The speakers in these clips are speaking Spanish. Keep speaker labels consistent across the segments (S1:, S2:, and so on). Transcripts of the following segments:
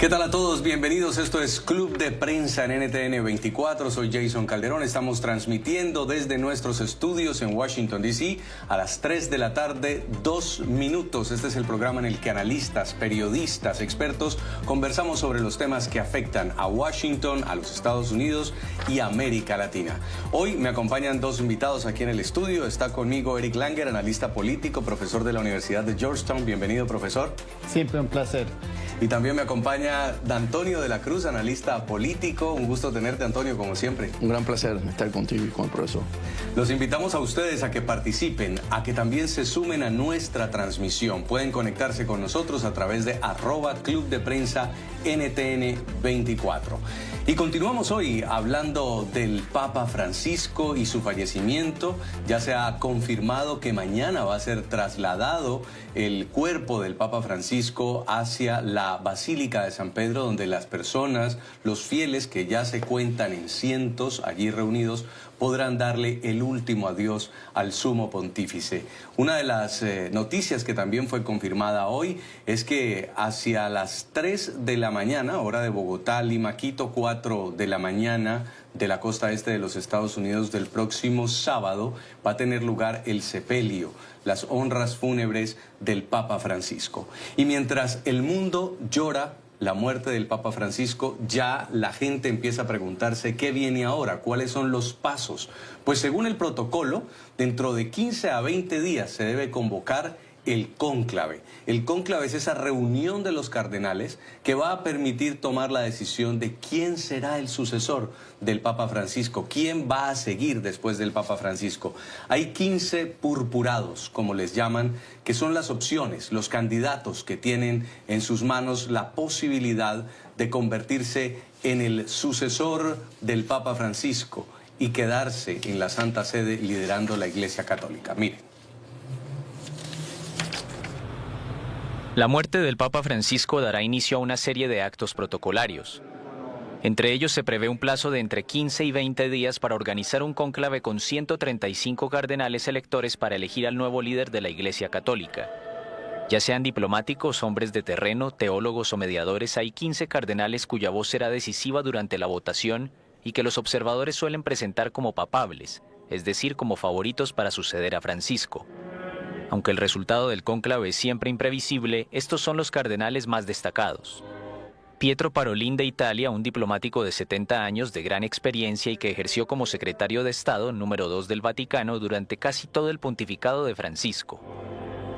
S1: ¿Qué tal a todos? Bienvenidos. Esto es Club de Prensa en NTN 24. Soy Jason Calderón. Estamos transmitiendo desde nuestros estudios en Washington, D.C. a las 3 de la tarde, 2 minutos. Este es el programa en el que analistas, periodistas, expertos conversamos sobre los temas que afectan a Washington, a los Estados Unidos y a América Latina. Hoy me acompañan dos invitados aquí en el estudio. Está conmigo Eric Langer, analista político, profesor de la Universidad de Georgetown. Bienvenido, profesor.
S2: Siempre un placer.
S1: Y también me acompaña Antonio de la Cruz, analista político. Un gusto tenerte, Antonio, como siempre.
S3: Un gran placer estar contigo y con el profesor.
S1: Los invitamos a ustedes a que participen, a que también se sumen a nuestra transmisión. Pueden conectarse con nosotros a través de @Club de Prensa NTN 24. Y continuamos hoy hablando del Papa Francisco y su fallecimiento. Ya se ha confirmado que mañana va a ser trasladado el cuerpo del Papa Francisco hacia la Basílica de San Pedro, donde las personas, los fieles que ya se cuentan en cientos allí reunidos, podrán darle el último adiós al sumo pontífice. Una de las noticias que también fue confirmada hoy es que hacia las 3 de la mañana, hora de Bogotá, Lima, Quito, 4 de la mañana de la costa este de los Estados Unidos, del próximo sábado, va a tener lugar el sepelio, las honras fúnebres del Papa Francisco. Y mientras el mundo llora la muerte del Papa Francisco, ya la gente empieza a preguntarse qué viene ahora, cuáles son los pasos. Pues según el protocolo, dentro de 15 a 20 días se debe convocar el cónclave. El cónclave es esa reunión de los cardenales que va a permitir tomar la decisión de quién será el sucesor del Papa Francisco, quién va a seguir después del Papa Francisco. Hay 15 purpurados, como les llaman, que son las opciones, los candidatos que tienen en sus manos la posibilidad de convertirse en el sucesor del Papa Francisco y quedarse en la Santa Sede liderando la Iglesia Católica. Miren.
S4: La muerte del Papa Francisco dará inicio a una serie de actos protocolarios. Entre ellos se prevé un plazo de entre 15 y 20 días para organizar un cónclave con 135 cardenales electores para elegir al nuevo líder de la Iglesia Católica. Ya sean diplomáticos, hombres de terreno, teólogos o mediadores, hay 15 cardenales cuya voz será decisiva durante la votación y que los observadores suelen presentar como papables, es decir, como favoritos para suceder a Francisco. Aunque el resultado del cónclave es siempre imprevisible, estos son los cardenales más destacados. Pietro Parolin de Italia, un diplomático de 70 años de gran experiencia y que ejerció como secretario de Estado número 2 del Vaticano durante casi todo el pontificado de Francisco.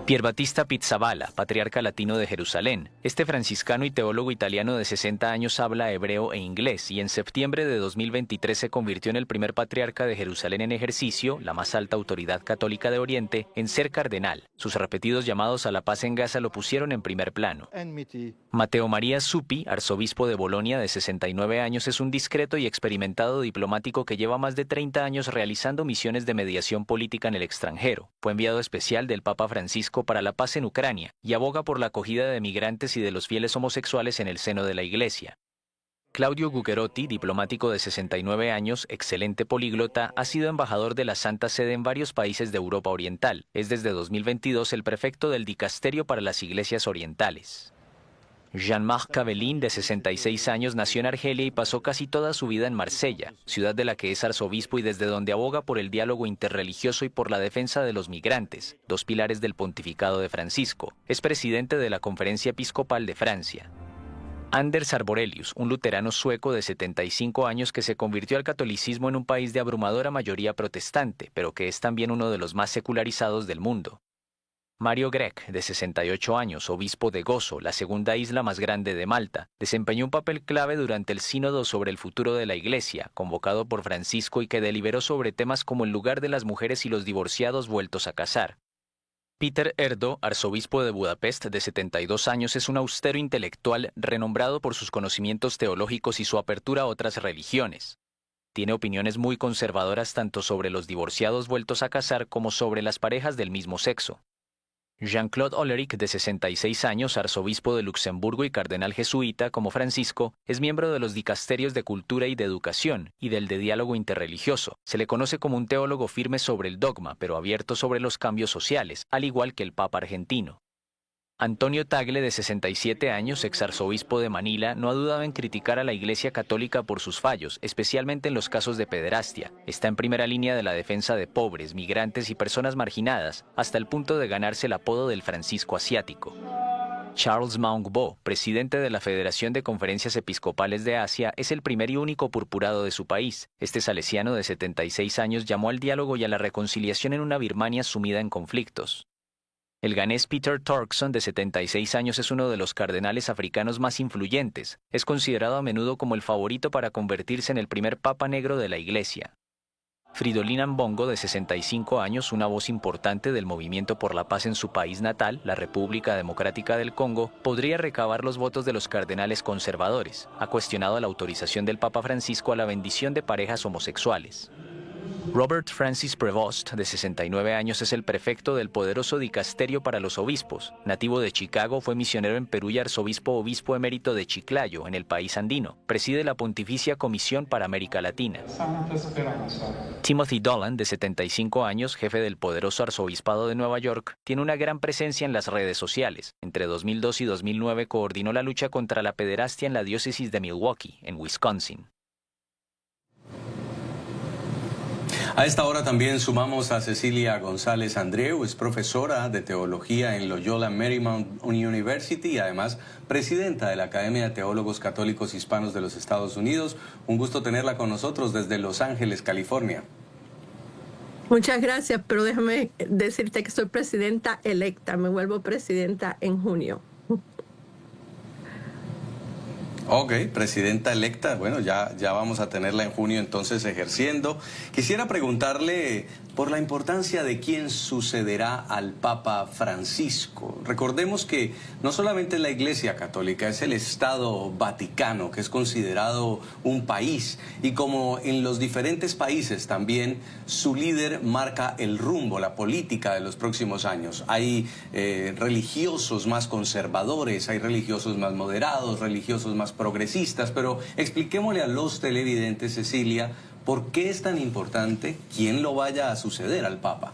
S4: Pierbattista Pizzaballa, patriarca latino de Jerusalén. Este franciscano y teólogo italiano de 60 años habla hebreo e inglés y en septiembre de 2023 se convirtió en el primer patriarca de Jerusalén en ejercicio, la más alta autoridad católica de Oriente, en ser cardenal. Sus repetidos llamados a la paz en Gaza lo pusieron en primer plano. Matteo Maria Zuppi, arzobispo de Bolonia de 69 años, es un discreto y experimentado diplomático que lleva más de 30 años realizando misiones de mediación política en el extranjero. Fue enviado especial del Papa Francisco para la paz en Ucrania y aboga por la acogida de migrantes y de los fieles homosexuales en el seno de la Iglesia. Claudio Guccherotti, diplomático de 69 años, excelente políglota, ha sido embajador de la Santa Sede en varios países de Europa Oriental. Es desde 2022 el prefecto del Dicasterio para las Iglesias Orientales. Jean-Marc Cavellin, de 66 años, nació en Argelia y pasó casi toda su vida en Marsella, ciudad de la que es arzobispo y desde donde aboga por el diálogo interreligioso y por la defensa de los migrantes, dos pilares del pontificado de Francisco. Es presidente de la Conferencia Episcopal de Francia. Anders Arborelius, un luterano sueco de 75 años que se convirtió al catolicismo en un país de abrumadora mayoría protestante, pero que es también uno de los más secularizados del mundo. Mario Grech, de 68 años, obispo de Gozo, la segunda isla más grande de Malta, desempeñó un papel clave durante el sínodo sobre el futuro de la Iglesia, convocado por Francisco y que deliberó sobre temas como el lugar de las mujeres y los divorciados vueltos a casar. Peter Erdo, arzobispo de Budapest, de 72 años, es un austero intelectual renombrado por sus conocimientos teológicos y su apertura a otras religiones. Tiene opiniones muy conservadoras tanto sobre los divorciados vueltos a casar como sobre las parejas del mismo sexo. Jean-Claude Ollerich, de 66 años, arzobispo de Luxemburgo y cardenal jesuita como Francisco, es miembro de los dicasterios de Cultura y de Educación y del de Diálogo Interreligioso. Se le conoce como un teólogo firme sobre el dogma, pero abierto sobre los cambios sociales, al igual que el Papa argentino. Antonio Tagle, de 67 años, exarzobispo de Manila, no ha dudado en criticar a la Iglesia Católica por sus fallos, especialmente en los casos de pederastia. Está en primera línea de la defensa de pobres, migrantes y personas marginadas, hasta el punto de ganarse el apodo del Francisco Asiático. Charles Maung-Bo, presidente de la Federación de Conferencias Episcopales de Asia, es el primer y único purpurado de su país. Este salesiano de 76 años llamó al diálogo y a la reconciliación en una Birmania sumida en conflictos. El ganés Peter Turkson, de 76 años, es uno de los cardenales africanos más influyentes. Es considerado a menudo como el favorito para convertirse en el primer papa negro de la Iglesia. Fridolin Ambongo, de 65 años, una voz importante del movimiento por la paz en su país natal, la República Democrática del Congo, podría recabar los votos de los cardenales conservadores. Ha cuestionado la autorización del Papa Francisco a la bendición de parejas homosexuales. Robert Francis Prevost, de 69 años, es el prefecto del poderoso dicasterio para los obispos. Nativo de Chicago, fue misionero en Perú y obispo emérito de Chiclayo, en el país andino. Preside la Pontificia Comisión para América Latina. Timothy Dolan, de 75 años, jefe del poderoso arzobispado de Nueva York, tiene una gran presencia en las redes sociales. Entre 2002 y 2009 coordinó la lucha contra la pederastia en la diócesis de Milwaukee, en Wisconsin.
S1: A esta hora también sumamos a Cecilia González Andreu, es profesora de teología en Loyola Marymount University y además presidenta de la Academia de Teólogos Católicos Hispanos de los Estados Unidos. Un gusto tenerla con nosotros desde Los Ángeles, California.
S2: Muchas gracias, pero déjame decirte que soy presidenta electa, me vuelvo presidenta en junio.
S1: Ok, presidenta electa, bueno, ya vamos a tenerla en junio entonces ejerciendo. Quisiera preguntarle por la importancia de quién sucederá al Papa Francisco. Recordemos que no solamente la Iglesia Católica, es el Estado Vaticano, que es considerado un país, y como en los diferentes países también, su líder marca el rumbo, la política de los próximos años. Hay religiosos más conservadores, hay religiosos más moderados, religiosos más progresistas, pero expliquémosle a los televidentes, Cecilia, ¿por qué es tan importante quién lo vaya a suceder al Papa?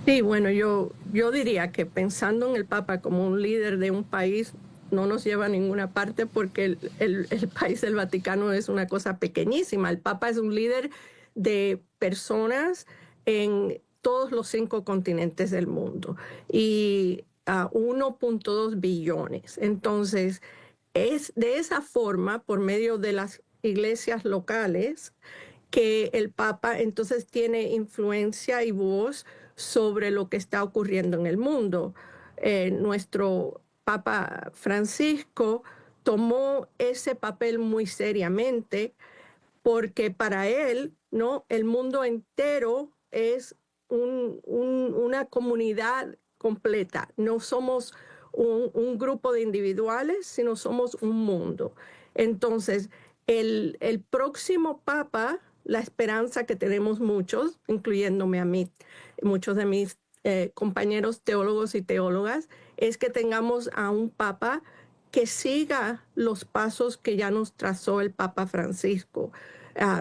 S2: Sí, bueno, yo diría que pensando en el Papa como un líder de un país no nos lleva a ninguna parte porque el país del Vaticano es una cosa pequeñísima. El Papa es un líder de personas en todos los 5 continentes del mundo y a 1.2 billones. Entonces, es de esa forma, por medio de las iglesias locales, que el Papa entonces tiene influencia y voz sobre lo que está ocurriendo en el mundo. Nuestro Papa Francisco tomó ese papel muy seriamente porque para él, ¿no?, el mundo entero es una comunidad completa. No somos un grupo de individuales, sino somos un mundo. Entonces, el próximo Papa, la esperanza que tenemos muchos, incluyéndome a mí, muchos de mis compañeros teólogos y teólogas, es que tengamos a un Papa que siga los pasos que ya nos trazó el Papa Francisco.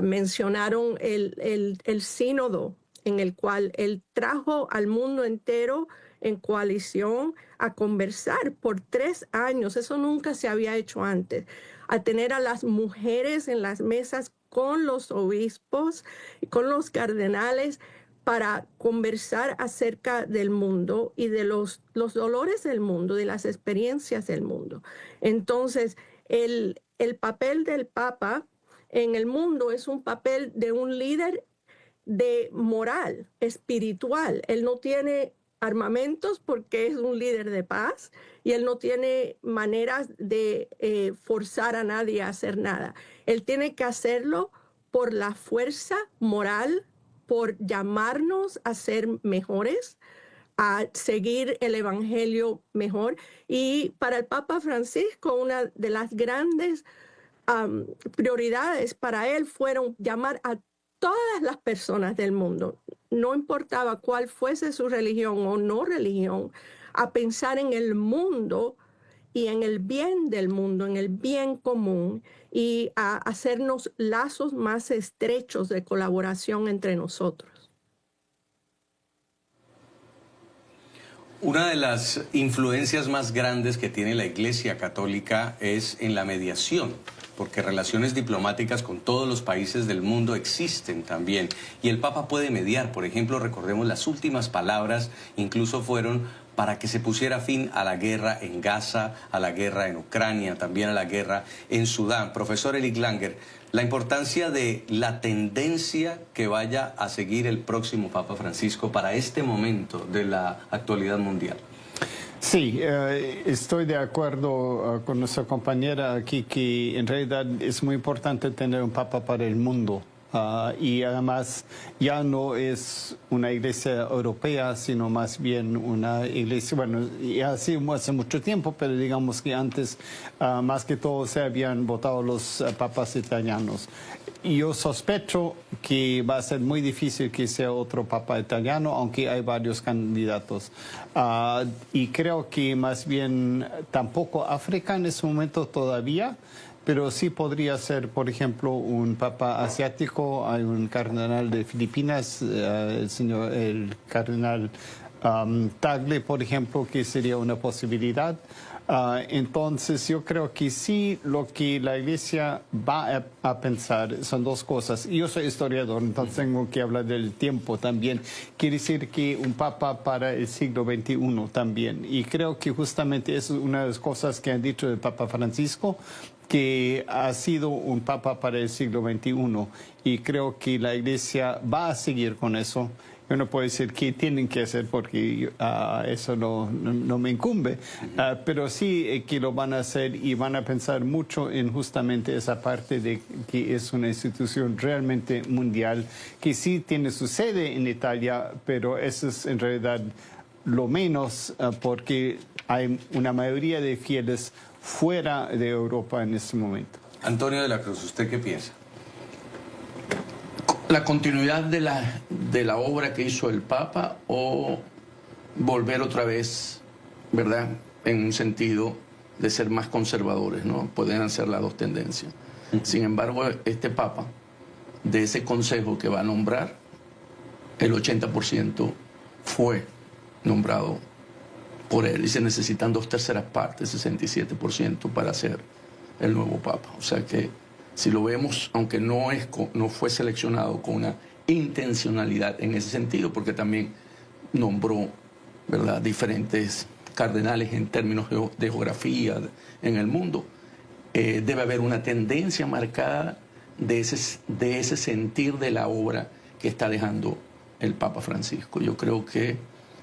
S2: Mencionaron el sínodo en el cual él trajo al mundo entero en coalición a conversar por 3 años. Eso nunca se había hecho antes. A tener a las mujeres en las mesas con los obispos y con los cardenales para conversar acerca del mundo y de los dolores del mundo, de las experiencias del mundo. Entonces, el papel del Papa en el mundo es un papel de un líder de moral, espiritual. Él no tiene armamentos porque es un líder de paz y él no tiene maneras de forzar a nadie a hacer nada. Él tiene que hacerlo por la fuerza moral, por llamarnos a ser mejores, a seguir el evangelio mejor. Y para el Papa Francisco, una de las grandes prioridades para él fueron llamar a todas las personas del mundo, no importaba cuál fuese su religión o no religión, a pensar en el mundo y en el bien del mundo, en el bien común, y a hacernos lazos más estrechos de colaboración entre nosotros.
S1: Una de las influencias más grandes que tiene la Iglesia Católica es en la mediación, porque relaciones diplomáticas con todos los países del mundo existen también. Y el Papa puede mediar. Por ejemplo, recordemos las últimas palabras, incluso fueron para que se pusiera fin a la guerra en Gaza, a la guerra en Ucrania, también a la guerra en Sudán. Profesor Eric Langer, la importancia de la tendencia que vaya a seguir el próximo Papa Francisco para este momento de la actualidad mundial.
S5: Sí, estoy de acuerdo con nuestra compañera aquí que en realidad es muy importante tener un papa para el mundo. Y además ya no es una iglesia europea, sino más bien una iglesia, bueno, ya así hace mucho tiempo, pero digamos que antes más que todo se habían votado los papas italianos. Y yo sospecho que va a ser muy difícil que sea otro papa italiano, aunque hay varios candidatos. Y creo que más bien tampoco África en ese momento todavía, pero sí podría ser, por ejemplo, un papa asiático. Hay un cardenal de Filipinas, el cardenal Tagle, por ejemplo, que sería una posibilidad. Entonces yo creo que sí, lo que la Iglesia va a pensar son dos cosas. Yo soy historiador, entonces tengo que hablar del tiempo también. Quiere decir que un papa para el siglo XXI también. Y creo que justamente eso es una de las cosas que han dicho del Papa Francisco, que ha sido un papa para el siglo XXI. Y creo que la Iglesia va a seguir con eso. Yo no puedo decir qué tienen que hacer porque eso no me incumbe, pero sí que lo van a hacer y van a pensar mucho en justamente esa parte de que es una institución realmente mundial, que sí tiene su sede en Italia, pero eso es en realidad lo menos porque hay una mayoría de fieles fuera de Europa en este momento.
S1: Antonio de la Cruz, ¿usted qué piensa?
S3: ¿La continuidad de la obra que hizo el Papa o volver otra vez, verdad, en un sentido de ser más conservadores, ¿no? Pueden ser las dos tendencias. Sin embargo, este Papa, de ese consejo que va a nombrar, el 80% fue nombrado por él y se necesitan 2/3 partes, 67%, para ser el nuevo Papa. O sea que si lo vemos, aunque no fue seleccionado con una intencionalidad en ese sentido, porque también nombró, ¿verdad?, diferentes cardenales en términos de geografía en el mundo, debe haber una tendencia marcada de ese sentir de la obra que está dejando el Papa Francisco. Yo creo que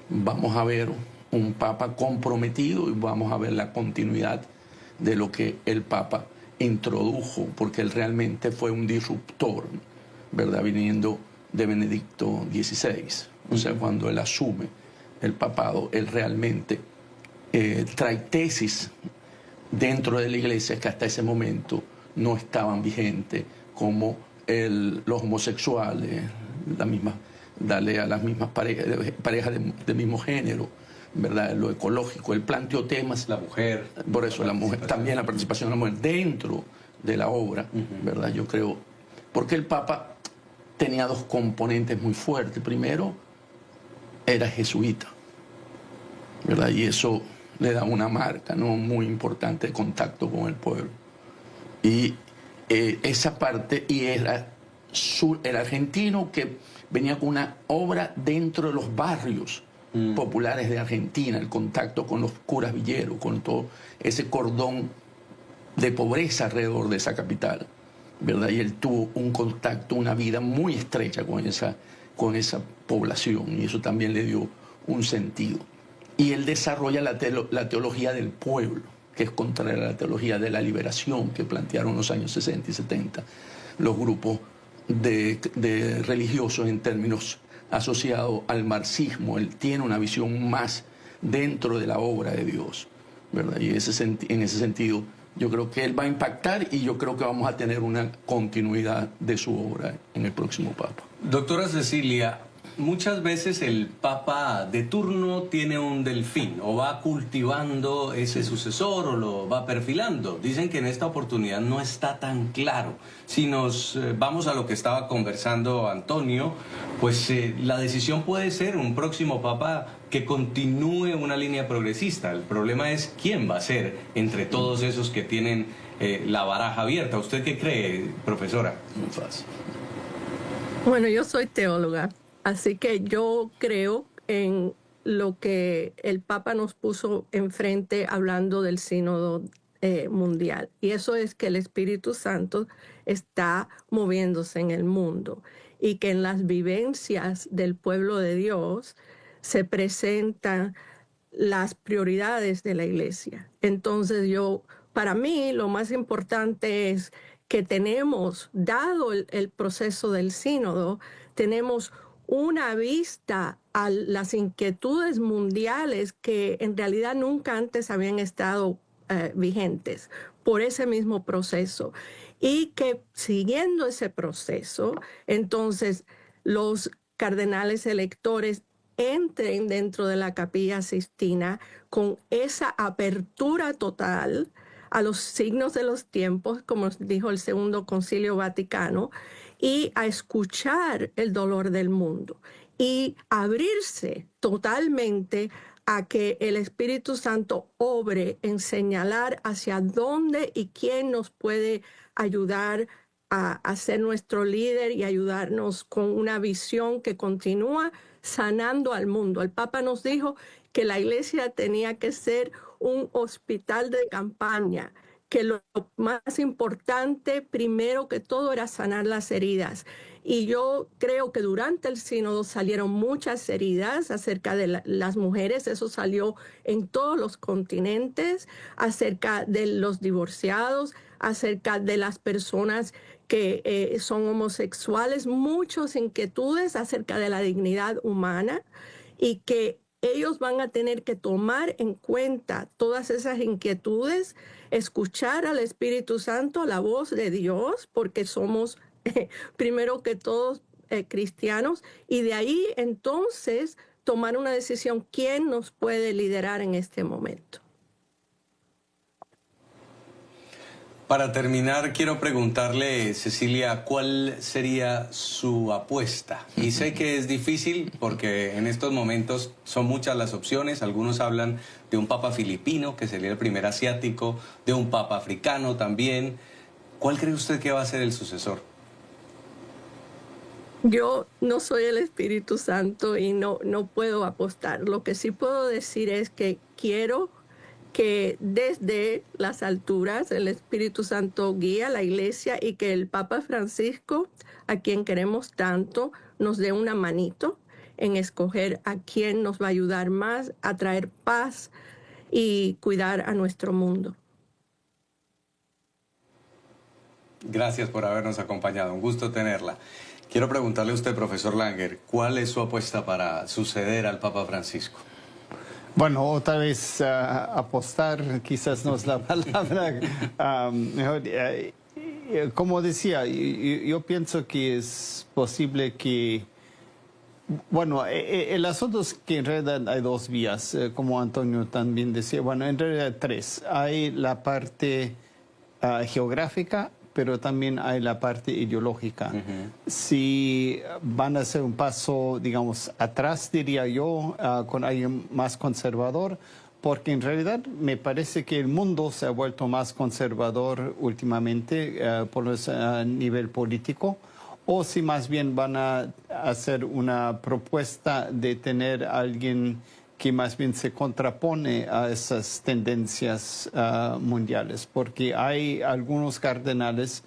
S3: vamos a ver un Papa comprometido y vamos a ver la continuidad de lo que el Papa introdujo, porque él realmente fue un disruptor, ¿verdad?, viniendo de Benedicto XVI. O sea, cuando él asume el papado, él realmente trae tesis dentro de la Iglesia que hasta ese momento no estaban vigentes, como los homosexuales, darle a las mismas parejas del mismo género, ¿verdad?, lo ecológico. Él planteó temas,
S1: la mujer,
S3: por eso la mujer, también la participación de la mujer dentro de la obra, ¿verdad? Yo creo, porque el Papa tenía dos componentes muy fuertes. Primero, era jesuita, ¿verdad? Y eso le da una marca, ¿no?, muy importante de contacto con el pueblo. Y esa parte, y era el argentino que venía con una obra dentro de los barrios populares de Argentina, el contacto con los curas villeros, con todo ese cordón de pobreza alrededor de esa capital, ¿verdad? Y él tuvo un contacto, una vida muy estrecha con esa población, y eso también le dio un sentido. Y él desarrolla la teología del pueblo, que es contraria a la teología de la liberación que plantearon en los años 60 y 70 los grupos de religiosos en términos asociado al marxismo. Él tiene una visión más dentro de la obra de Dios, ¿verdad? Y en ese sentido yo creo que él va a impactar, y yo creo que vamos a tener una continuidad de su obra en el próximo Papa.
S1: Doctora Cecilia, muchas veces el Papa de turno tiene un delfín o va cultivando ese sucesor o lo va perfilando. Dicen que en esta oportunidad no está tan claro. Si nos vamos a lo que estaba conversando Antonio, pues la decisión puede ser un próximo Papa que continúe una línea progresista. El problema es quién va a ser entre todos esos que tienen la baraja abierta. ¿Usted qué cree, profesora?
S3: Muy fácil.
S2: Bueno, yo soy teóloga, así que yo creo en lo que el Papa nos puso enfrente hablando del sínodo mundial. Y eso es que el Espíritu Santo está moviéndose en el mundo y que en las vivencias del pueblo de Dios se presentan las prioridades de la iglesia. Entonces para mí, lo más importante es que tenemos, dado el proceso del sínodo, tenemos una vista a las inquietudes mundiales que en realidad nunca antes habían estado vigentes por ese mismo proceso. Y que siguiendo ese proceso, entonces los cardenales electores entren dentro de la Capilla Sixtina con esa apertura total a los signos de los tiempos, como dijo el Segundo Concilio Vaticano, y a escuchar el dolor del mundo y abrirse totalmente a que el Espíritu Santo obre en señalar hacia dónde y quién nos puede ayudar a ser nuestro líder y ayudarnos con una visión que continúa sanando al mundo. El Papa nos dijo que la iglesia tenía que ser un hospital de campaña, que lo más importante, primero que todo, era sanar las heridas. Y yo creo que durante el sínodo salieron muchas heridas acerca de las mujeres, eso salió en todos los continentes, acerca de los divorciados, acerca de las personas que son homosexuales, muchas inquietudes acerca de la dignidad humana y que ellos van a tener que tomar en cuenta todas esas inquietudes, escuchar al Espíritu Santo, la voz de Dios, porque somos primero que todos cristianos, y de ahí entonces tomar una decisión, ¿quién nos puede liderar en este momento?
S1: Para terminar, quiero preguntarle, Cecilia, ¿cuál sería su apuesta? Y sé que es difícil porque en estos momentos son muchas las opciones. Algunos hablan de un papa filipino, que sería el primer asiático, de un papa africano también. ¿Cuál cree usted que va a ser el sucesor?
S2: Yo no soy el Espíritu Santo y no puedo apostar. Lo que sí puedo decir es que quiero que desde las alturas el Espíritu Santo guíe a la iglesia y que el Papa Francisco, a quien queremos tanto, nos dé una manito en escoger a quién nos va a ayudar más a traer paz y cuidar a nuestro mundo.
S1: Gracias por habernos acompañado, un gusto tenerla. Quiero preguntarle a usted, profesor Langer, ¿cuál es su apuesta para suceder al Papa Francisco?
S5: Bueno, otra vez apostar quizás no es la palabra mejor. Como decía, yo pienso que es posible que... Bueno, el asunto es que en realidad hay dos vías, como Antonio también decía. Bueno, en realidad tres. Hay la parte geográfica, pero también hay la parte ideológica. Si van a hacer un paso, digamos, atrás, diría yo, con alguien más conservador, porque en realidad me parece que el mundo se ha vuelto más conservador últimamente, por a nivel político, o si más bien van a hacer una propuesta de tener a alguien que más bien se contrapone a esas tendencias mundiales, porque hay algunos cardenales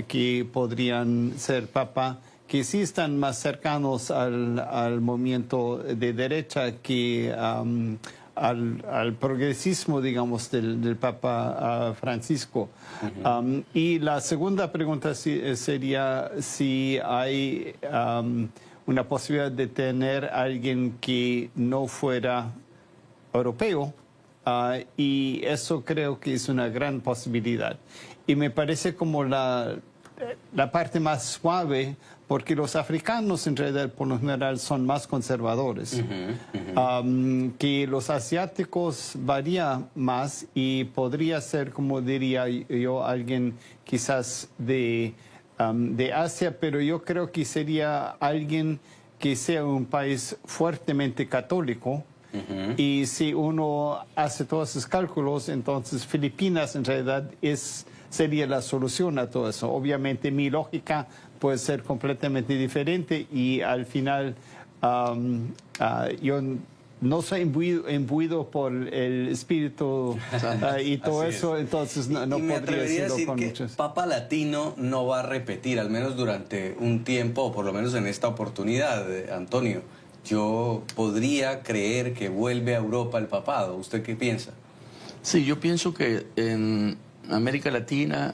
S5: que podrían ser papa, que sí están más cercanos al movimiento de derecha que al progresismo, digamos, del Papa Francisco. Y la segunda pregunta sería si hay... una posibilidad de tener a alguien que no fuera europeo, y eso creo que es una gran posibilidad. Y me parece como la parte más suave, porque los africanos en realidad por lo general son más conservadores. Que los asiáticos varía más y podría ser, como diría yo, alguien quizás de Asia, pero yo creo que sería alguien que sea un país fuertemente católico. Y si uno hace todos esos cálculos, entonces Filipinas en realidad sería la solución a todo eso. Obviamente mi lógica puede ser completamente diferente y al final yo no soy imbuido por el espíritu y todo eso, entonces no
S1: me
S5: podría decirlo con
S1: que
S5: muchos.
S1: Papa Latino no va a repetir, al menos durante un tiempo, o por lo menos en esta oportunidad, Antonio. Yo podría creer que vuelve a Europa el papado. ¿Usted qué piensa?
S3: Sí, yo pienso que en América Latina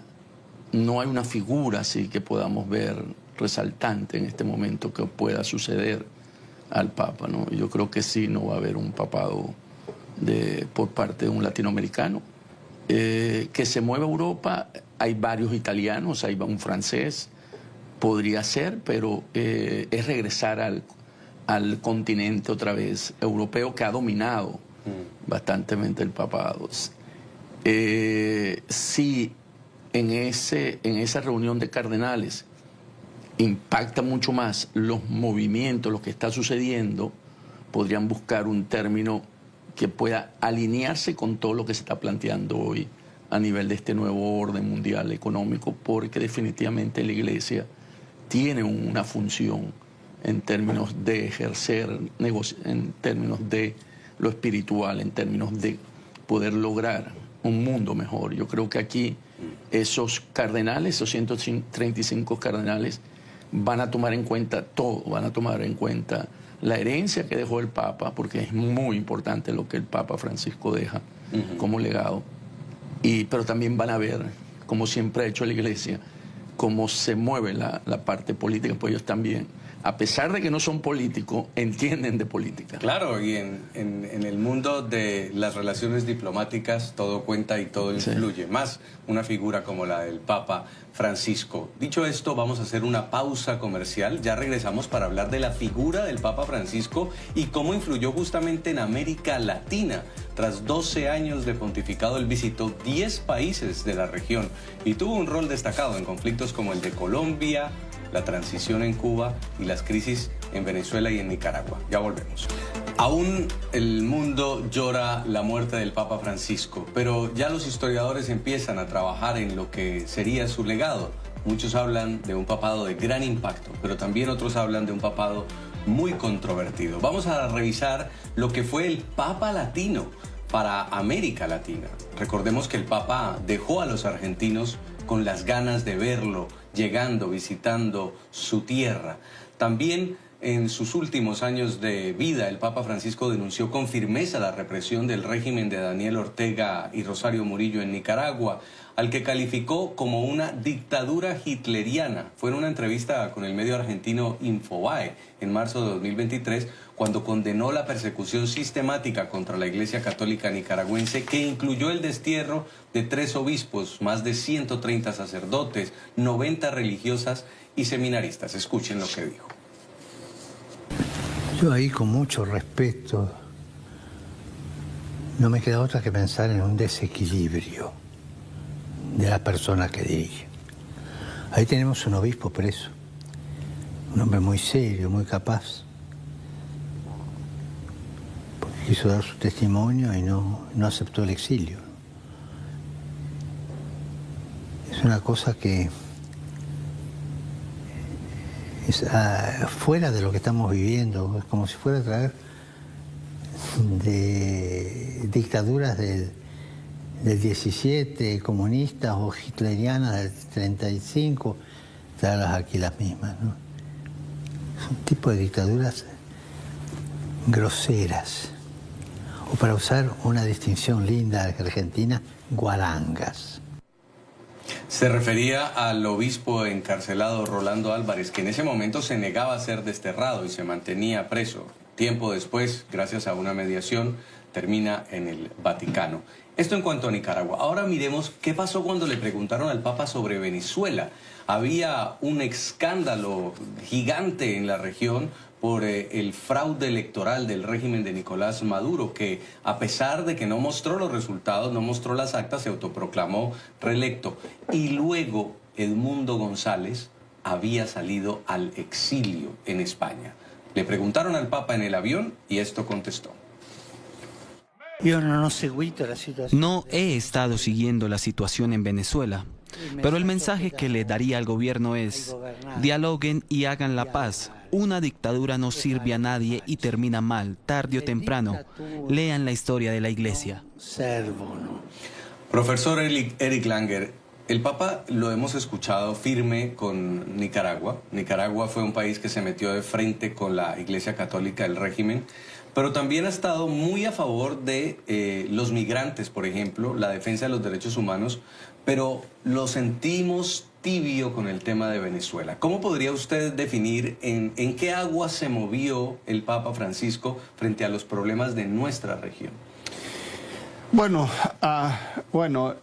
S3: no hay una figura así que podamos ver resaltante en este momento que pueda suceder al Papa, ¿no? Yo creo que sí, no va a haber un papado por parte de un latinoamericano. Que se mueva a Europa, hay varios italianos, hay un francés, podría ser, pero es regresar al continente otra vez europeo que ha dominado bastantemente el papado. Si en esa reunión de cardenales impacta mucho más los movimientos, lo que está sucediendo, podrían buscar un término que pueda alinearse con todo lo que se está planteando hoy a nivel de este nuevo orden mundial económico, porque definitivamente la Iglesia tiene una función en términos de ejercer en términos de lo espiritual, en términos de poder lograr un mundo mejor. Yo creo que aquí esos cardenales, esos 135 cardenales, van a tomar en cuenta todo, van a tomar en cuenta la herencia que dejó el Papa, porque es muy importante lo que el Papa Francisco deja como legado, pero también van a ver, como siempre ha hecho la Iglesia, cómo se mueve la parte política, pues ellos también, a pesar de que no son políticos, entienden de política.
S1: Claro, y en el mundo de las relaciones diplomáticas todo cuenta y todo influye, más una figura como la del Papa Francisco. Dicho esto, vamos a hacer una pausa comercial. Ya regresamos para hablar de la figura del Papa Francisco y cómo influyó justamente en América Latina. Tras 12 años de pontificado, él visitó 10 países de la región y tuvo un rol destacado en conflictos como el de Colombia, la transición en Cuba y las crisis en Venezuela y en Nicaragua. Ya volvemos. Aún el mundo llora la muerte del Papa Francisco, pero ya los historiadores empiezan a trabajar en lo que sería su legado. Muchos hablan de un papado de gran impacto, pero también otros hablan de un papado muy controvertido. Vamos a revisar lo que fue el Papa Latino para América Latina. Recordemos que el Papa dejó a los argentinos con las ganas de verlo, llegando, visitando su tierra. También en sus últimos años de vida, el Papa Francisco denunció con firmeza la represión del régimen de Daniel Ortega y Rosario Murillo en Nicaragua, al que calificó como una dictadura hitleriana. Fue en una entrevista con el medio argentino Infobae en marzo de 2023, cuando condenó la persecución sistemática contra la Iglesia Católica nicaragüense, que incluyó el destierro de 3 obispos, más de 130 sacerdotes, 90 religiosas y seminaristas. Escuchen lo que dijo.
S6: Yo ahí, con mucho respeto, no me queda otra que pensar en un desequilibrio de la persona que dirige. Ahí tenemos un obispo preso, un hombre muy serio, muy capaz, porque quiso dar su testimonio y no aceptó el exilio. Es una cosa que es fuera de lo que estamos viviendo, es como si fuera a traer de dictaduras del 17, comunistas o hitlerianas del 35, traerlas aquí las mismas, ¿no? Es un tipo de dictaduras groseras, o para usar una distinción linda argentina, guarangas.
S1: Se refería al obispo encarcelado Rolando Álvarez, que en ese momento se negaba a ser desterrado y se mantenía preso. Tiempo después, gracias a una mediación, termina en el Vaticano. Esto en cuanto a Nicaragua. Ahora miremos qué pasó cuando le preguntaron al Papa sobre Venezuela. Había un escándalo gigante en la región por el fraude electoral del régimen de Nicolás Maduro, que a pesar de que no mostró los resultados, no mostró las actas, se autoproclamó reelecto. Y luego Edmundo González había salido al exilio en España. Le preguntaron al Papa en el avión y esto contestó.
S7: No he estado siguiendo la situación en Venezuela, pero el mensaje que le daría al gobierno es: dialoguen y hagan la paz. Una dictadura no sirve a nadie y termina mal, tarde o temprano. Lean la historia de la Iglesia.
S1: Profesor Eric Langer, el Papa lo hemos escuchado firme con Nicaragua. Nicaragua fue un país que se metió de frente con la Iglesia Católica, el régimen, pero también ha estado muy a favor de los migrantes, por ejemplo, la defensa de los derechos humanos, pero lo sentimos tibio con el tema de Venezuela. ¿Cómo podría usted definir en qué agua se movió el Papa Francisco frente a los problemas de nuestra región?
S5: Bueno,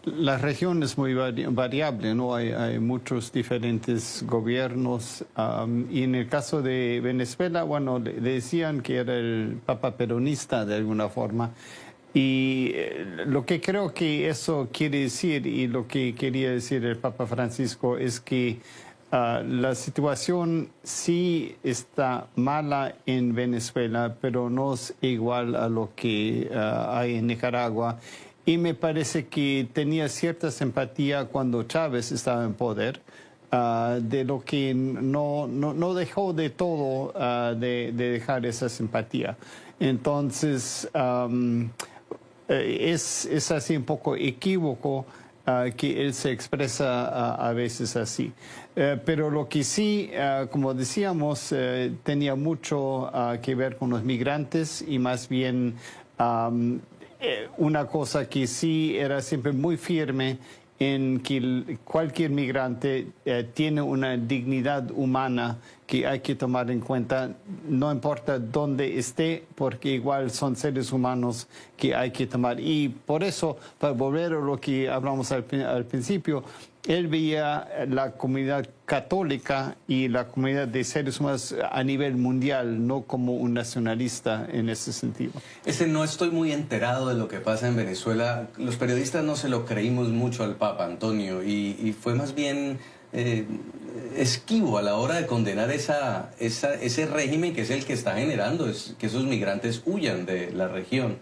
S5: la región es muy variable, ¿no? Hay muchos diferentes gobiernos y en el caso de Venezuela, bueno, le decían que era el Papa peronista de alguna forma. Y lo que creo que eso quiere decir y lo que quería decir el Papa Francisco es que la situación sí está mala en Venezuela, pero no es igual a lo que hay en Nicaragua. Y me parece que tenía cierta simpatía cuando Chávez estaba en poder, de lo que no dejó de todo de dejar esa simpatía. Entonces, es así un poco equívoco que él se expresa a veces así. Pero lo que sí, como decíamos, tenía mucho que ver con los migrantes y más bien una cosa que sí era siempre muy firme en que cualquier migrante tiene una dignidad humana que hay que tomar en cuenta, no importa dónde esté, porque igual son seres humanos que hay que tomar. Y por eso, para volver a lo que hablamos al principio, él veía la comunidad católica y la comunidad de seres humanos a nivel mundial, no como un nacionalista en ese sentido.
S1: No estoy muy enterado de lo que pasa en Venezuela. Los periodistas no se lo creímos mucho al Papa, Antonio, y fue más bien esquivo a la hora de condenar ese régimen que es el que está generando que esos migrantes huyan de la región.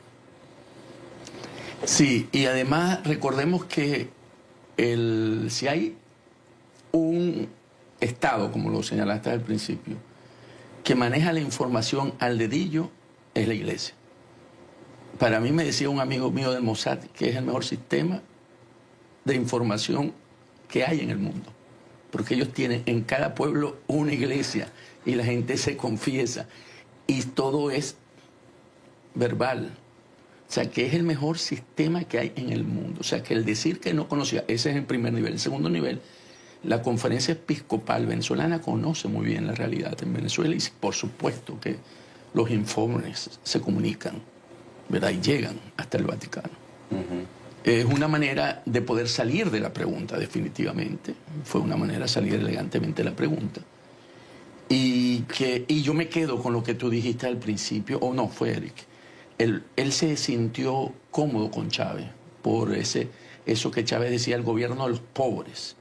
S3: Sí, y además recordemos que si hay un Estado, como lo señalaste al principio, que maneja la información al dedillo, es la Iglesia. Para mí, me decía un amigo mío del Mossad, que es el mejor sistema de información que hay en el mundo, porque ellos tienen en cada pueblo una iglesia y la gente se confiesa y todo es verbal. O sea, que es el mejor sistema que hay en el mundo. O sea, que el decir que no conocía, ese es el primer nivel. El segundo nivel, la Conferencia Episcopal venezolana conoce muy bien la realidad en Venezuela y por supuesto que los informes se comunican, ¿verdad? Y llegan hasta el Vaticano. Es una manera de poder salir de la pregunta, definitivamente. Fue una manera de salir elegantemente de la pregunta. Y yo me quedo con lo que tú dijiste al principio, o no, fue Eric. Él se sintió cómodo con Chávez por eso que Chávez decía, el gobierno de los pobres,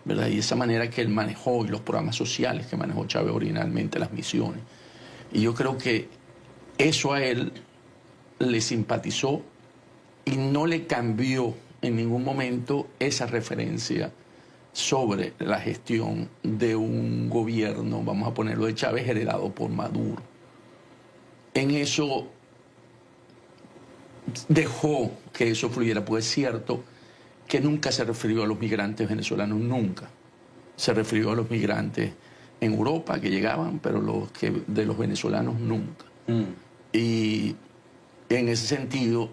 S3: ¿verdad? Y esa manera que él manejó y los programas sociales que manejó Chávez originalmente, las misiones. Y yo creo que eso a él le simpatizó y no le cambió en ningún momento esa referencia sobre la gestión de un gobierno, vamos a ponerlo de Chávez, heredado por Maduro. En eso dejó que eso fluyera, pues es cierto que nunca se refirió a los migrantes venezolanos, nunca. Se refirió a los migrantes en Europa que llegaban, pero de los venezolanos nunca. Y en ese sentido,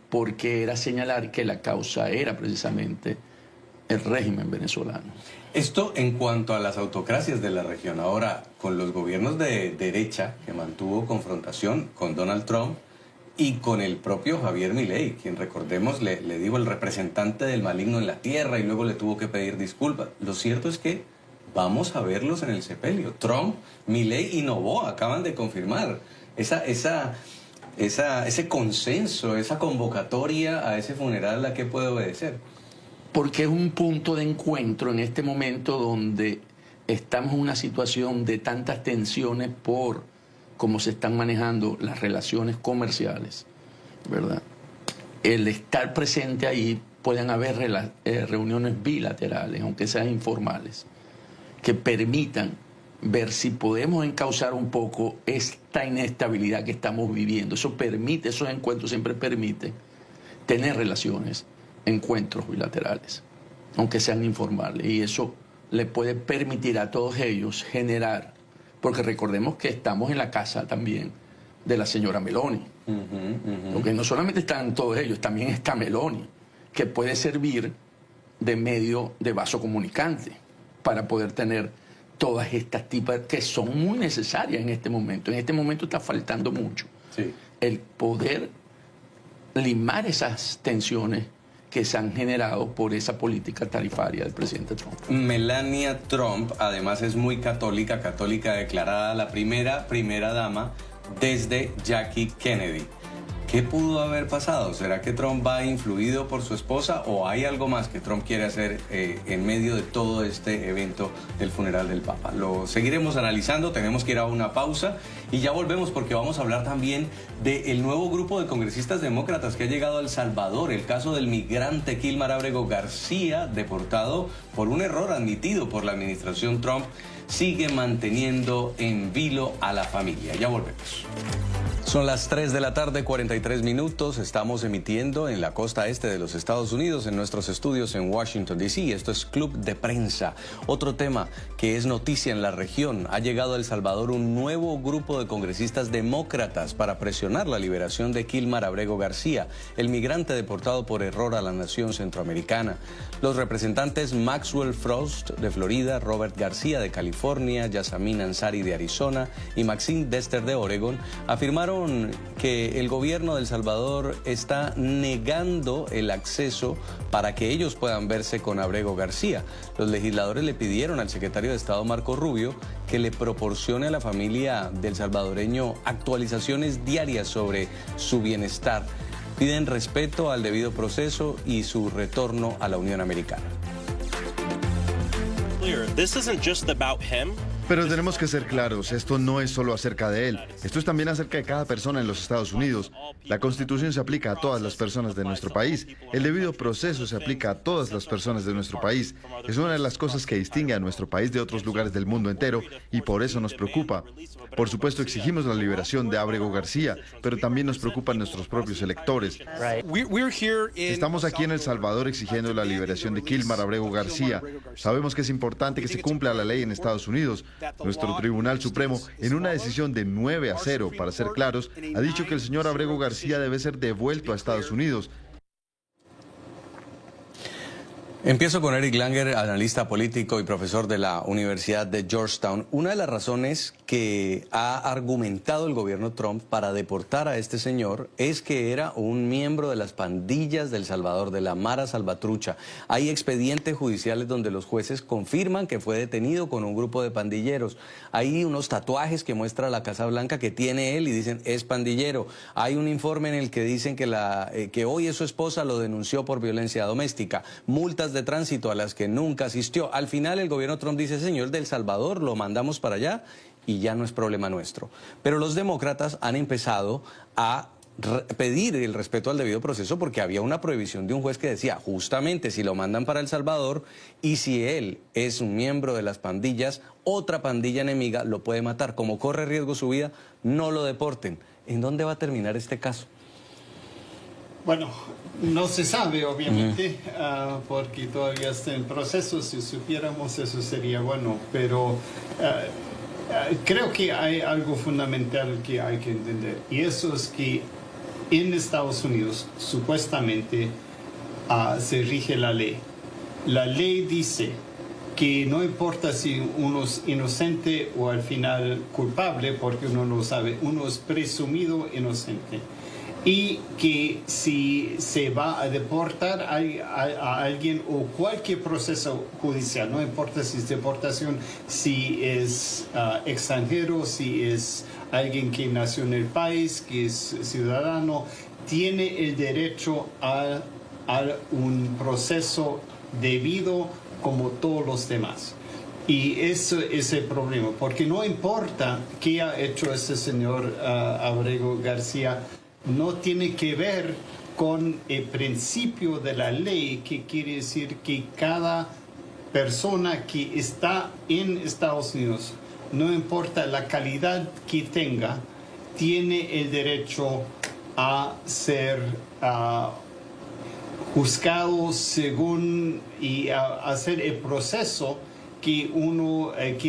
S3: porque era señalar que la causa era precisamente el régimen venezolano.
S1: Esto en cuanto a las autocracias de la región. Ahora, con los gobiernos de derecha que mantuvo confrontación con Donald Trump, y con el propio Javier Milei, quien, recordemos, le dijo el representante del maligno en la tierra y luego le tuvo que pedir disculpas. Lo cierto es que vamos a verlos en el sepelio. Trump, Milei y Noboa acaban de confirmar ese consenso, esa convocatoria a ese funeral a la que puede obedecer.
S3: Porque es un punto de encuentro en este momento donde estamos en una situación de tantas tensiones por cómo se están manejando las relaciones comerciales, ¿verdad? El estar presente ahí, pueden haber reuniones bilaterales, aunque sean informales, que permitan ver si podemos encauzar un poco esta inestabilidad que estamos viviendo. Eso permite, esos encuentros siempre permiten tener relaciones, encuentros bilaterales, aunque sean informales, y eso le puede permitir a todos ellos generar, porque recordemos que estamos en la casa también de la señora Meloni, porque no solamente están todos ellos, también está Meloni, que puede servir de medio de vaso comunicante para poder tener todas estas tipas que son muy necesarias en este momento. En este momento está faltando mucho.
S1: Sí.
S3: El poder limar esas tensiones que se han generado por esa política tarifaria del presidente Trump.
S1: Melania Trump, además, es muy católica declarada, la primera dama desde Jackie Kennedy. ¿Qué pudo haber pasado? ¿Será que Trump va influido por su esposa o hay algo más que Trump quiere hacer en medio de todo este evento del funeral del Papa? Lo seguiremos analizando, tenemos que ir a una pausa y ya volvemos porque vamos a hablar también del nuevo grupo de congresistas demócratas que ha llegado a El Salvador, el caso del migrante Kilmar Abrego García, deportado por un error admitido por la administración Trump, sigue manteniendo en vilo a la familia. Ya volvemos. Son las 3 de la tarde, 43 minutos. Estamos emitiendo en la costa este de los Estados Unidos, en nuestros estudios en Washington, D.C. Esto es Club de Prensa. Otro tema que es noticia en la región. Ha llegado a El Salvador un nuevo grupo de congresistas demócratas para presionar la liberación de Kilmar Abrego García, el migrante deportado por error a la nación centroamericana. Los representantes Maxwell Frost de Florida, Robert García de California, Yasamín Ansari de Arizona y Maxine Dester de Oregón afirmaron que el gobierno de El Salvador está negando el acceso para que ellos puedan verse con Abrego García. Los legisladores le pidieron al secretario de Estado Marco Rubio que le proporcione a la familia del salvadoreño actualizaciones diarias sobre su bienestar. Piden respeto al debido proceso y su retorno a la Unión Americana.
S8: Pero tenemos que ser claros, esto no es solo acerca de él, esto es también acerca de cada persona en los Estados Unidos. La Constitución se aplica a todas las personas de nuestro país, el debido proceso se aplica a todas las personas de nuestro país. Es una de las cosas que distingue a nuestro país de otros lugares del mundo entero y por eso nos preocupa. Por supuesto, exigimos la liberación de Abrego García, pero también nos preocupan nuestros propios electores. Estamos aquí en El Salvador exigiendo la liberación de Kilmar Abrego García. Sabemos que es importante que se cumpla la ley en Estados Unidos. Nuestro Tribunal Supremo, en una decisión de 9-0, para ser claros, ha dicho que el señor Abrego García debe ser devuelto a Estados Unidos.
S1: Empiezo con Eric Langer, analista político y profesor de la Universidad de Georgetown. Una de las razones que ha argumentado el gobierno Trump para deportar a este señor es que era un miembro de las pandillas de El Salvador, de la Mara Salvatrucha. Hay expedientes judiciales donde los jueces confirman que fue detenido con un grupo de pandilleros. Hay unos tatuajes que muestra la Casa Blanca que tiene él y dicen es pandillero. Hay un informe en el que dicen que hoy su esposa lo denunció por violencia doméstica. Multas de tránsito a las que nunca asistió. Al final el gobierno Trump dice, señor de El Salvador, lo mandamos para allá y ya no es problema nuestro. Pero los demócratas han empezado a pedir el respeto al debido proceso porque había una prohibición de un juez que decía, justamente si lo mandan para El Salvador y si él es un miembro de las pandillas, otra pandilla enemiga lo puede matar. Como corre riesgo su vida, no lo deporten. ¿En dónde va a terminar este caso?
S5: Bueno, no se sabe, obviamente, porque todavía está en proceso. Si supiéramos eso sería bueno, pero creo que hay algo fundamental que hay que entender, y eso es que en Estados Unidos supuestamente se rige la ley. La ley dice que no importa si uno es inocente o al final culpable, porque uno no sabe, uno es presumido inocente. y que si se va a deportar a alguien o cualquier proceso judicial, no importa si es deportación, si es extranjero, si es alguien que nació en el país, que es ciudadano, tiene el derecho a un proceso debido como todos los demás. Y eso es el problema, porque no importa qué ha hecho ese señor Abrego García, no tiene que ver con el principio de la ley, que quiere decir que cada persona que está en Estados Unidos, no importa la calidad que tenga, tiene el derecho a ser juzgado según y a hacer el proceso que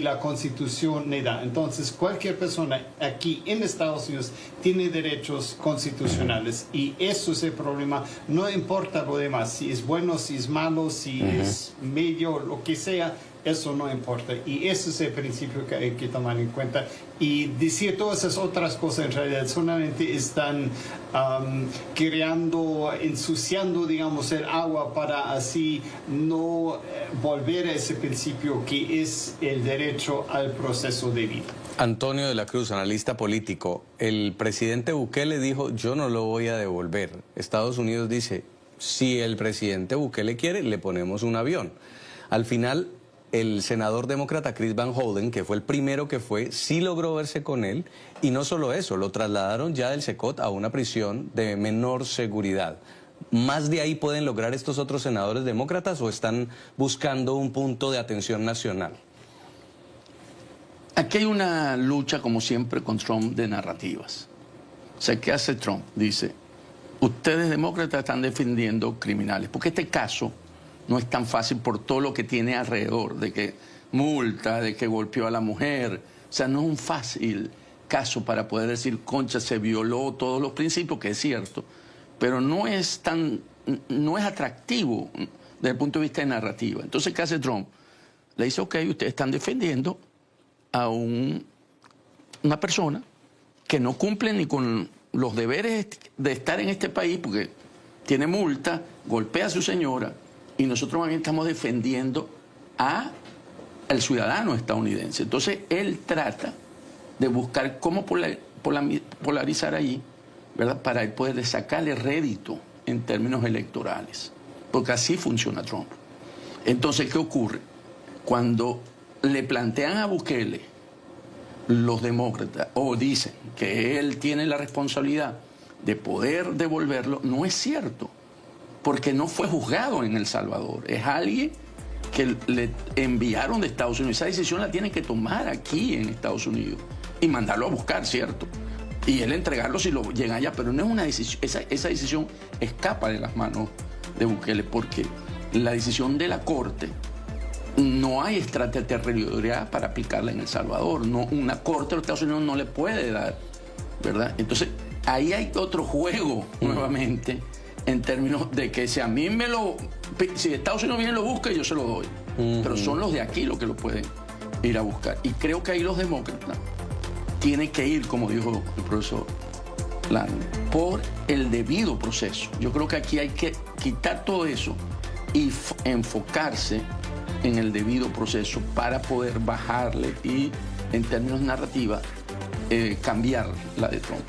S5: la Constitución le da. Entonces, cualquier persona aquí en Estados Unidos tiene derechos constitucionales y eso es el problema. No importa lo demás, si es bueno, si es malo, si es medio, lo que sea, eso no importa. Y ese es el principio que hay que tomar en cuenta. Y decir todas esas otras cosas en realidad solamente están ensuciando, digamos, el agua para así no volver a ese principio que es el derecho al proceso de vida.
S1: Antonio de la Cruz, analista político. El presidente Bukele dijo, yo no lo voy a devolver. Estados Unidos dice, si el presidente Bukele quiere, le ponemos un avión. Al final, el senador demócrata Chris Van Hollen, que fue el primero que fue, sí logró verse con él, y no solo eso, lo trasladaron ya del Secot a una prisión de menor seguridad. ¿Más de ahí pueden lograr estos otros senadores demócratas o están buscando un punto de atención nacional?
S3: Aquí hay una lucha, como siempre, con Trump de narrativas. O sea, ¿qué hace Trump? Dice, ustedes demócratas están defendiendo criminales, porque este caso no es tan fácil por todo lo que tiene alrededor, de que multa, de que golpeó a la mujer. O sea, no es un fácil caso para poder decir, concha, se violó todos los principios, que es cierto, pero no es atractivo desde el punto de vista de narrativa. Entonces, ¿qué hace Trump? Le dice, ok, ustedes están defendiendo a una persona que no cumple ni con los deberes de estar en este país, porque tiene multa, golpea a su señora, y nosotros también estamos defendiendo al ciudadano estadounidense. Entonces, él trata de buscar cómo polarizar ahí, ¿verdad?, para él poder sacarle rédito en términos electorales. Porque así funciona Trump. Entonces, ¿qué ocurre? Cuando le plantean a Bukele los demócratas, o dicen que él tiene la responsabilidad de poder devolverlo, no es cierto. Porque no fue juzgado en El Salvador. Es alguien que le enviaron de Estados Unidos. Esa decisión la tienen que tomar aquí en Estados Unidos y mandarlo a buscar, ¿cierto? Y él entregarlo si lo llegan allá. Pero no es una decisión, esa decisión escapa de las manos de Bukele, porque la decisión de la Corte, no hay extraterritorialidad para aplicarla en El Salvador. No, una Corte de los Estados Unidos no le puede dar, ¿verdad? Entonces, ahí hay otro juego nuevamente, en términos de que si a mí si Estados Unidos viene y lo busca, yo se lo doy. Pero son los de aquí los que lo pueden ir a buscar. Y creo que ahí los demócratas tienen que ir, como dijo el profesor Lang, por el debido proceso. Yo creo que aquí hay que quitar todo eso y enfocarse en el debido proceso para poder bajarle y, en términos narrativa, cambiar la de Trump.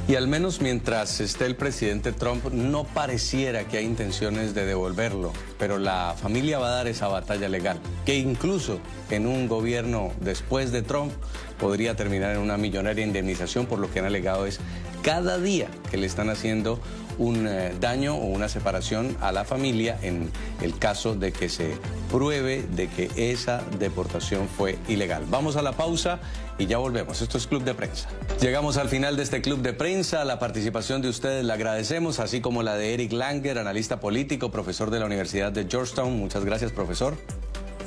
S1: Y al menos mientras esté el presidente Trump, no pareciera que hay intenciones de devolverlo, pero la familia va a dar esa batalla legal, que incluso en un gobierno después de Trump podría terminar en una millonaria indemnización, por lo que han alegado es cada día que le están haciendo un daño o una separación a la familia en el caso de que se pruebe de que esa deportación fue ilegal. Vamos a la pausa y ya volvemos. Esto es Club de Prensa. Llegamos al final de este Club de Prensa. La participación de ustedes la agradecemos, así como la de Eric Langer, analista político, profesor de la Universidad de Georgetown. Muchas gracias, profesor.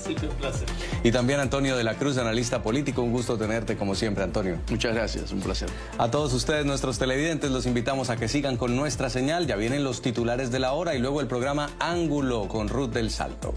S5: Sí, un placer.
S1: Y también Antonio de la Cruz, analista político. Un gusto tenerte como siempre, Antonio.
S3: Muchas gracias, un placer.
S1: A todos ustedes, nuestros televidentes, los invitamos a que sigan con nuestra señal. Ya vienen los titulares de la hora y luego el programa Ángulo con Ruth del Salto.